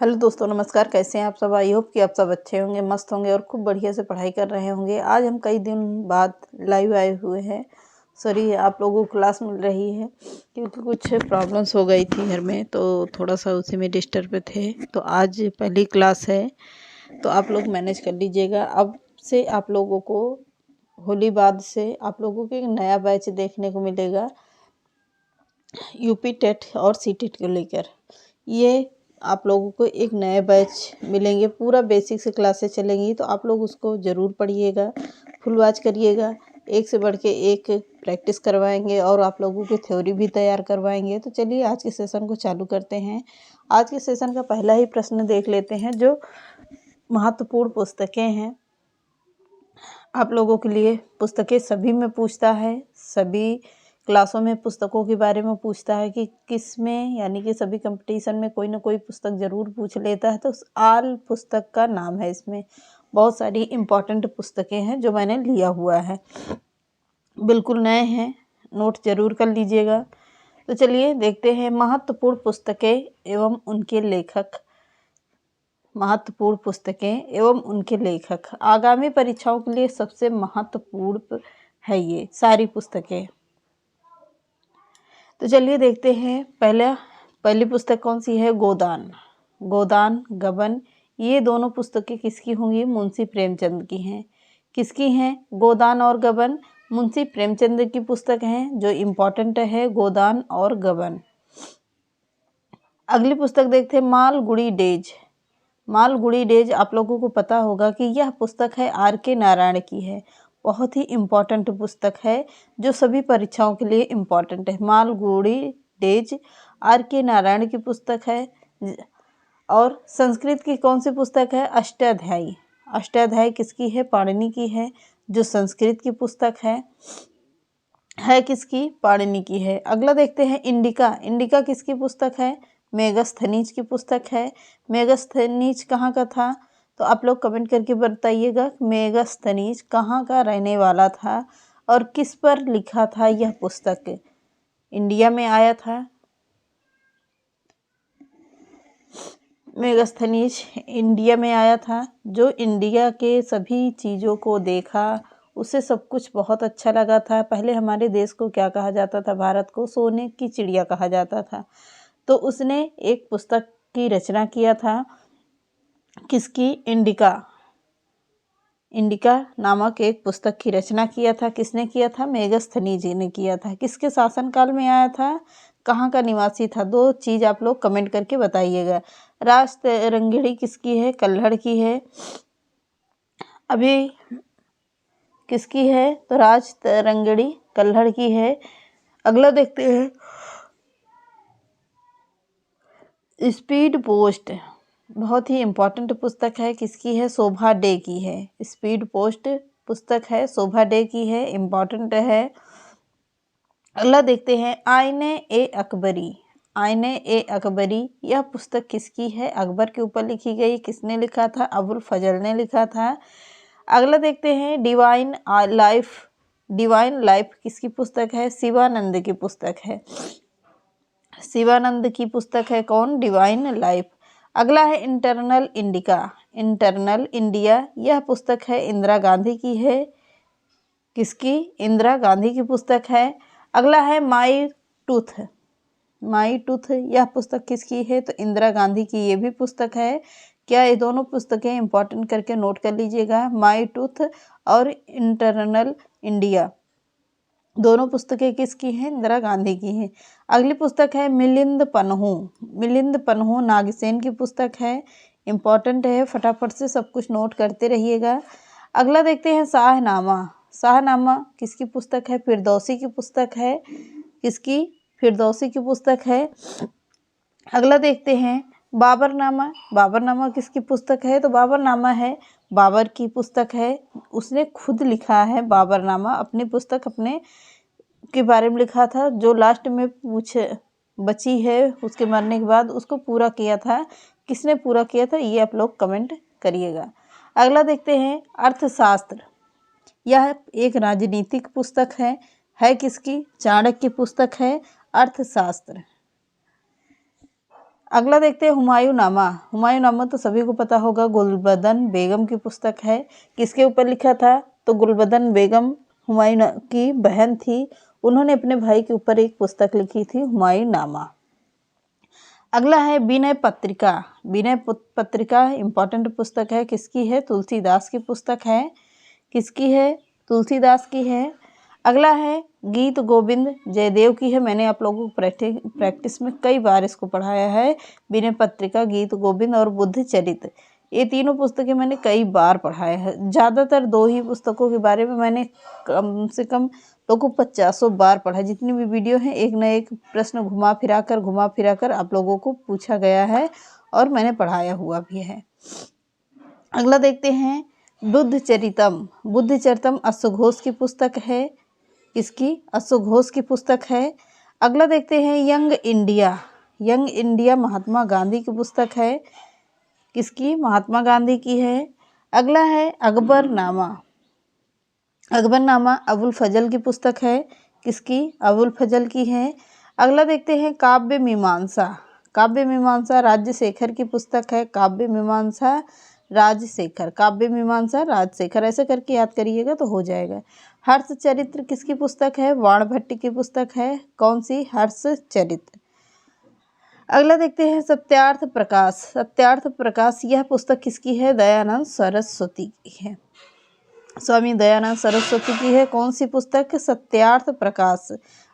Hello दोस्तों, नमस्कार। कैसे हैं आप सब? आई होप कि आप सब अच्छे होंगे, मस्त होंगे और खूब बढ़िया से पढ़ाई कर रहे होंगे। आज हम कई दिन बाद लाइव आए हुए हैं। सॉरी, आप लोगों को क्लास मिल रही है क्योंकि कुछ प्रॉब्लम्स हो गई थी घर में, तो थोड़ा सा उसी में डिस्टर्ब थे। तो आज पहली क्लास है, तो आप लोग मैनेज कर लीजिएगा। अब से आप लोगों को होली बाद से आप लोगों को एक नया बैच देखने को मिलेगा, यूपी टेट और सीटेट को लेकर। ये आप लोगों को एक नए बैच मिलेंगे, पूरा बेसिक से क्लासेस चलेंगी, तो आप लोग उसको ज़रूर पढ़िएगा, फुल वॉच करिएगा। एक से बढ़ के एक प्रैक्टिस करवाएंगे और आप लोगों की थ्योरी भी तैयार करवाएंगे। तो चलिए आज के सेशन को चालू करते हैं। आज के सेशन का पहला ही प्रश्न देख लेते हैं, जो महत्वपूर्ण पुस्तकें हैं आप लोगों के लिए। पुस्तकें सभी में पूछता है, सभी क्लासों में पुस्तकों के बारे में पूछता है कि किस में, यानी कि सभी कंपटीशन में कोई ना कोई पुस्तक ज़रूर पूछ लेता है। तो आल पुस्तक का नाम है। इसमें बहुत सारी इम्पॉर्टेंट पुस्तकें हैं जो मैंने लिया हुआ है, बिल्कुल नए हैं, नोट ज़रूर कर लीजिएगा। तो चलिए देखते हैं महत्वपूर्ण पुस्तकें एवं उनके लेखक। महत्वपूर्ण पुस्तकें एवं उनके लेखक आगामी परीक्षाओं के लिए सबसे महत्वपूर्ण है ये सारी पुस्तकें। तो चलिए देखते हैं पहली पुस्तक कौन सी है? गोदान। गोदान, गबन, ये दोनों पुस्तकें किसकी होंगी? मुंशी प्रेमचंद की हैं। किसकी हैं? गोदान और गबन मुंशी प्रेमचंद की पुस्तक हैं, जो इम्पोर्टेंट है, गोदान और गबन। अगली पुस्तक देखते हैं मालगुडी डेज। मालगुडी डेज आप लोगों को पता होगा कि यह पुस्तक है R.K. नारायण की है। बहुत ही इम्पॉर्टेंट पुस्तक है जो सभी परीक्षाओं के लिए इम्पॉर्टेंट है। Malgudi days R.K. नारायण की पुस्तक है। और संस्कृत की कौन सी पुस्तक है? अष्टाध्यायी। अष्टाध्यायी किसकी है? पाणिनि की है, जो संस्कृत की पुस्तक है किसकी? पाणिनि की है। अगला देखते हैं इंडिका। इंडिका किसकी पुस्तक है? मेगस्थनीज की पुस्तक है। मेगस्थनीज कहाँ का था? तो आप लोग कमेंट करके बताइएगा मेगस्थनीज कहाँ का रहने वाला था और किस पर लिखा था यह पुस्तक? इंडिया में आया था। मेगस्थनीज इंडिया में आया था, जो इंडिया के सभी चीज़ों को देखा, उसे सब कुछ बहुत अच्छा लगा था। पहले हमारे देश को क्या कहा जाता था? भारत को सोने की चिड़िया कहा जाता था। तो उसने एक पुस्तक की रचना किया था, किसकी? इंडिका। इंडिका नामक एक पुस्तक की रचना किया था। किसने किया था? मेगस्थनीज ने किया था। किसके शासनकाल में आया था? कहाँ का निवासी था? दो चीज़ आप लोग कमेंट करके बताइएगा। राजतरंगिणी किसकी है? कल्हड़ की है। अभी किसकी है? तो राजतरंगिणी कल्हड़ की है। अगला देखते हैं स्पीड पोस्ट। बहुत ही इम्पोर्टेंट पुस्तक है। किसकी है? शोभा डे की है। स्पीड पोस्ट पुस्तक है, शोभा डे की है, इम्पोर्टेंट है। अगला देखते हैं आईने ए अकबरी। आईने ए अकबरी यह पुस्तक किसकी है? अकबर के ऊपर लिखी गई। किसने लिखा था? अबुल फजल ने लिखा था। अगला देखते हैं डिवाइन लाइफ। डिवाइन लाइफ किसकी पुस्तक है? शिवानंद की पुस्तक है। शिवानंद की पुस्तक है कौन? Divine life. अगला है इंटरनल इंडिका। इंटरनल इंडिया यह पुस्तक है इंदिरा गांधी की है। किसकी? इंदिरा गांधी की पुस्तक है। अगला है माई टूथ। माई टूथ यह पुस्तक किसकी है? तो इंदिरा गांधी की ये भी पुस्तक है। क्या ये दोनों पुस्तकें इंपॉर्टेंट करके नोट कर लीजिएगा, माई टूथ और इंटरनल इंडिया। दोनों पुस्तकें किसकी हैं? इंदिरा गांधी की हैं। अगली पुस्तक है मिलिंद पन्हू। मिलिंद पन्हू नागसेन की पुस्तक है, इम्पॉर्टेंट है, फटाफट से सब कुछ नोट करते रहिएगा। अगला देखते हैं शाहनामा। शाहनामा किसकी पुस्तक है? फिरदौसी की पुस्तक है। किसकी? फिरदौसी की पुस्तक है। अगला देखते हैं बाबरनामा। बाबरनामा किसकी पुस्तक है? तो बाबरनामा है बाबर की पुस्तक है। उसने खुद लिखा है बाबरनामा, अपनी पुस्तक अपने के बारे में लिखा था, जो लास्ट में बची है उसके मरने के बाद उसको पूरा किया था। किसने पूरा किया था? ये आप लोग कमेंट करिएगा। अगला देखते हैं अर्थशास्त्र। यह एक राजनीतिक पुस्तक है किसकी? चाणक्य की पुस्तक है अर्थशास्त्र। अगला देखते हैं हुमायूं नामा। हुमायूं नामा तो सभी को पता होगा, गुलबदन बेगम की पुस्तक है। किसके ऊपर लिखा था? तो गुलबदन बेगम हुमायूं की बहन थी, उन्होंने अपने भाई के ऊपर एक पुस्तक लिखी थी, हुमायूं नामा। अगला है विनय पत्रिका। विनय पत्रिका इम्पॉर्टेंट पुस्तक है, किसकी है? तुलसीदास की पुस्तक है। किसकी है? तुलसीदास की है। अगला है गीत गोविंद जयदेव की है, मैंने आप लोगों को प्रैक्टिस में कई बार इसको पढ़ाया है। विनय पत्रिका, गीत गोविंद और बुद्ध चरित्र, ये तीनों पुस्तकें मैंने कई बार पढ़ाया है। ज़्यादातर 2 ही पुस्तकों के बारे में मैंने कम से कम लोगों को 50 बार पढ़ा। जितनी भी वीडियो हैं, एक न एक प्रश्न घुमा फिरा कर आप लोगों को पूछा गया है और मैंने पढ़ाया हुआ भी है। अगला देखते हैं बुद्ध चरितम। बुद्ध चरितम अश्वघोष की पुस्तक है। किसकी? अश्वघोष की पुस्तक है। अगला देखते हैं young India. Young India Mahatma Gandhi की पुस्तक है। किसकी? महात्मा गांधी की है। अगला है अकबरनामा। अकबरनामा अबुल फजल की पुस्तक है। किसकी? अबुल फजल की है। अगला देखते हैं काव्य मीमांसा। काव्य मीमांसा राजशेखर की पुस्तक है। काव्य मीमांसा राजशेखर, काव्य मीमांसा राजशेखर, ऐसे करके याद करिएगा तो हो जाएगा। हर्ष चरित्र किसकी पुस्तक है? वाणभट्ट की पुस्तक है। कौन सी? हर्ष चरित्र। अगला देखते हैं सत्यार्थ प्रकाश। सत्यार्थ प्रकाश यह पुस्तक किसकी है? दयानंद सरस्वती की है। स्वामी दयानंद सरस्वती की है। कौन सी पुस्तक? सत्यार्थ प्रकाश।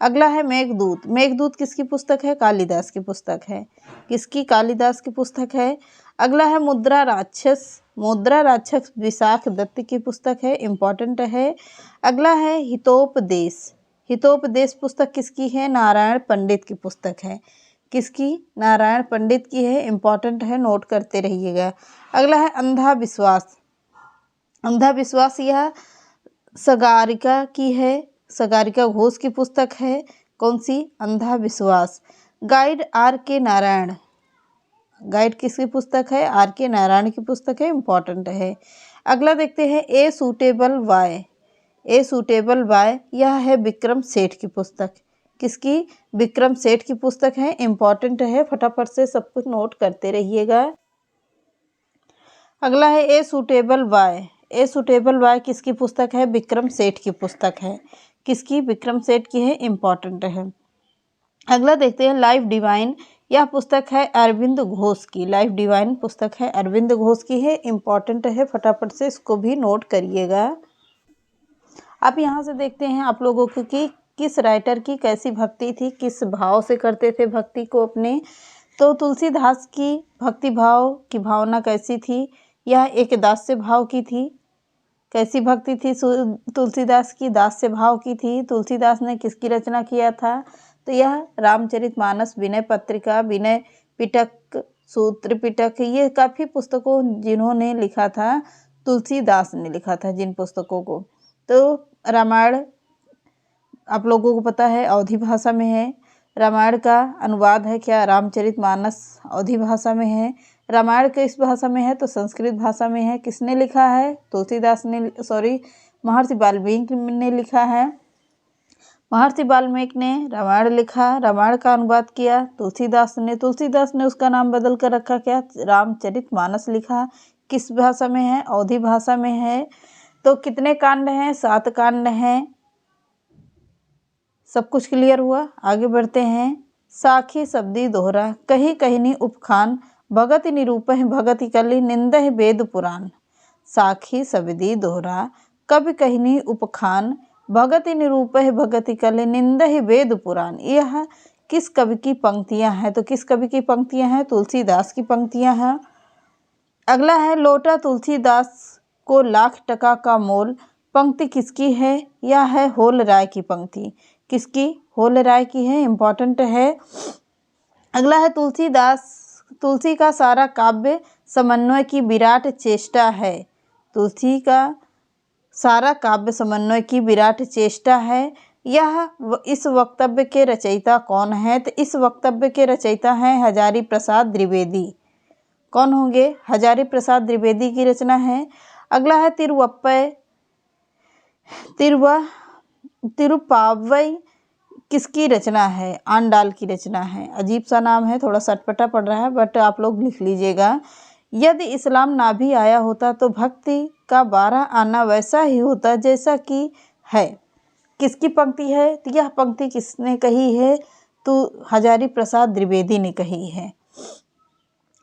अगला है मेघदूत। मेघदूत किसकी पुस्तक है? कालिदास की पुस्तक है। किसकी? कालिदास की पुस्तक है। अगला है मुद्रा राक्षस। मुद्रा राक्षस विशाख दत्त की पुस्तक है, इम्पॉर्टेंट है। अगला है हितोपदेश। हितोपदेश पुस्तक किसकी है? नारायण पंडित की पुस्तक है। किसकी? नारायण पंडित की है, इम्पॉर्टेंट है, नोट करते रहिएगा। अगला है अंधा विश्वास। अंधा विश्वास यह सगारिका की है, सगारिका घोष की पुस्तक है। कौन सी? अंधा विश्वास। गाइड आर के नारायण। गाइड किसकी पुस्तक है? आर के नारायण की पुस्तक है, इम्पॉर्टेंट है। अगला देखते हैं a suitable Y. A suitable वाय यह है विक्रम सेठ की पुस्तक। किसकी? विक्रम सेठ की पुस्तक है, इम्पॉर्टेंट है, फटाफट से सब कुछ नोट करते रहिएगा। अगला है a suitable Y. A suitable वाय किसकी पुस्तक है? विक्रम सेठ की पुस्तक है। किसकी? विक्रम सेठ की है, इम्पॉर्टेंट है। अगला देखते हैं लाइफ डिवाइन। यह पुस्तक है अरविंद घोष की। लाइफ डिवाइन पुस्तक है अरविंद घोष की है, इम्पॉर्टेंट है, फटाफट से इसको भी नोट करिएगा। आप यहाँ से देखते हैं आप लोगों को कि किस राइटर की कैसी भक्ति थी, किस भाव से करते थे भक्ति को अपने। तो तुलसीदास की भक्ति भाव की भावना कैसी थी? यह एक दास्य भाव की थी। कैसी भक्ति थी तुलसीदास की? दास्य भाव की थी। तुलसीदास ने किसकी रचना किया था? तो यह रामचरितमानस, विनय पत्रिका, विनय पिटक, सूत्र पिटक, ये काफ़ी पुस्तकों जिन्होंने लिखा था तुलसीदास ने लिखा था जिन पुस्तकों को। तो रामायण आप लोगों को पता है अवधी भाषा में है। रामायण का अनुवाद है क्या? रामचरितमानस अवधी भाषा में है। रामायण किस भाषा में है? तो संस्कृत भाषा में है। किसने लिखा है? तुलसीदास ने, महर्षि वाल्मीकि ने लिखा है। महर्षि वाल्मीकि ने रामायण लिखा, रामायण का अनुवाद किया तुलसीदास ने। तुलसीदास ने उसका नाम बदल कर रखा क्या? रामचरितमानस लिखा। किस भाषा में है? अवधी भाषा में है। तो कितने कांड हैं? 7 कांड हैं। सब कुछ क्लियर हुआ? आगे बढ़ते हैं। साखी शब्दी दोहरा, कही कहनी उपखान, भगत निरूपह भगति कली, निंदह वेद पुराण। साखी शब्दी दोहरा, कवि कहनी उपखान, भगत निरूपह भगति कली, निंदह वेद पुराण। यह किस कवि की पंक्तियां हैं? तो किस कवि की पंक्तियां हैं? तुलसीदास की पंक्तियां हैं। अगला है लोटा तुलसीदास को लाख टका का मोल। पंक्ति किसकी है? यह है होल राय की पंक्ति। किसकी? होल राय की है, इम्पॉर्टेंट है। अगला है तुलसी का सारा काव्य समन्वय की विराट चेष्टा है। तुलसी का सारा काव्य समन्वय की विराट चेष्टा है। यह इस वक्तव्य के रचयिता कौन है? तो इस वक्तव्य के रचयिता हैं हजारी प्रसाद द्विवेदी। कौन होंगे? हजारी प्रसाद द्विवेदी की रचना है। अगला है तिरुपावई किसकी रचना है? आंडाल की रचना है। अजीब सा नाम है, थोड़ा सटपटा पड़ रहा है, बट आप लोग लिख लीजिएगा। यदि इस्लाम ना भी आया होता तो भक्ति का 12 आना वैसा ही होता जैसा कि है। किसकी पंक्ति है? तो यह पंक्ति किसने कही है? तो हजारी प्रसाद द्विवेदी ने कही है।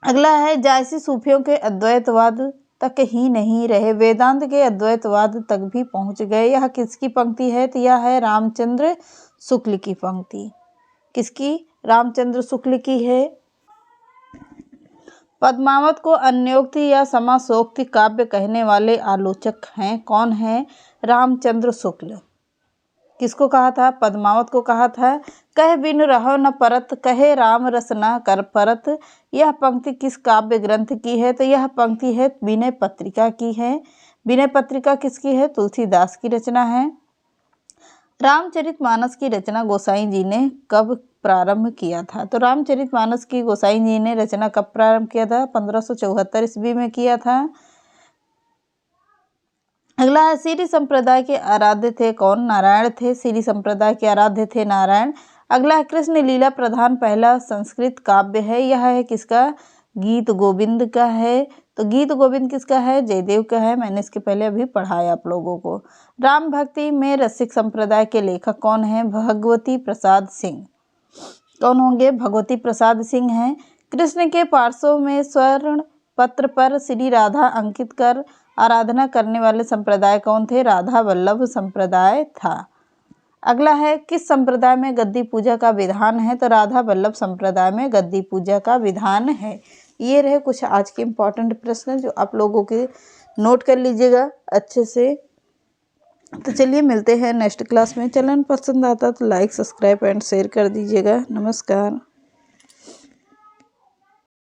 अगला है, जायसी सूफियों के अद्वैतवाद तक ही नहीं रहे, वेदांत के अद्वैतवाद तक भी पहुंच गए। यह किसकी पंक्ति है? तो यह है रामचंद्र शुक्ल की पंक्ति। किसकी? रामचंद्र शुक्ल की है। पद्मावत को अन्योक्ति या समासोक्ति काव्य कहने वाले आलोचक हैं। कौन है? रामचंद्र शुक्ल। किसको कहा था? पद्मावत को कहा था। कह बिनु रहो न परत, कहे राम रस न कर परत। यह पंक्ति किस काव्य ग्रंथ की है? तो यह पंक्ति है विनय पत्रिका की है। विनय पत्रिका किसकी है? तुलसीदास की रचना है। रामचरितमानस की रचना गोसाई जी ने कब प्रारंभ किया था? तो रामचरितमानस की गोसाई जी ने रचना कब प्रारंभ किया था? 1574 ईस्वी में किया था। अगला है, सीरी संप्रदाय के आराध्य थे कौन? नारायण थे। सीरी संप्रदाय के आराध्य थे नारायण। अगला है, कृष्ण लीला प्रधान पहला संस्कृत काव्य है। यह है किसका? गीत गोविंद का है। तो गीत गोविंद किसका है? जयदेव का है। मैंने इसके पहले अभी पढ़ाया आप लोगों को। राम भक्ति में रसिक संप्रदाय के लेखक कौन है? भगवती प्रसाद सिंह। कौन होंगे? भगवती प्रसाद सिंह हैं। कृष्ण के पार्श्व में स्वर्ण पत्र पर श्री राधा अंकित कर आराधना करने वाले संप्रदाय कौन थे? राधा वल्लभ संप्रदाय था। अगला है, किस संप्रदाय में गद्दी पूजा का विधान है? तो राधा वल्लभ संप्रदाय में गद्दी पूजा का विधान है। ये रहे कुछ आज के इम्पोर्टेंट प्रश्न जो आप लोगों के नोट कर लीजिएगा अच्छे से। तो चलिए मिलते हैं नेक्स्ट क्लास में। चैनल पसंद आता तो लाइक सब्सक्राइब एंड शेयर कर दीजिएगा। नमस्कार।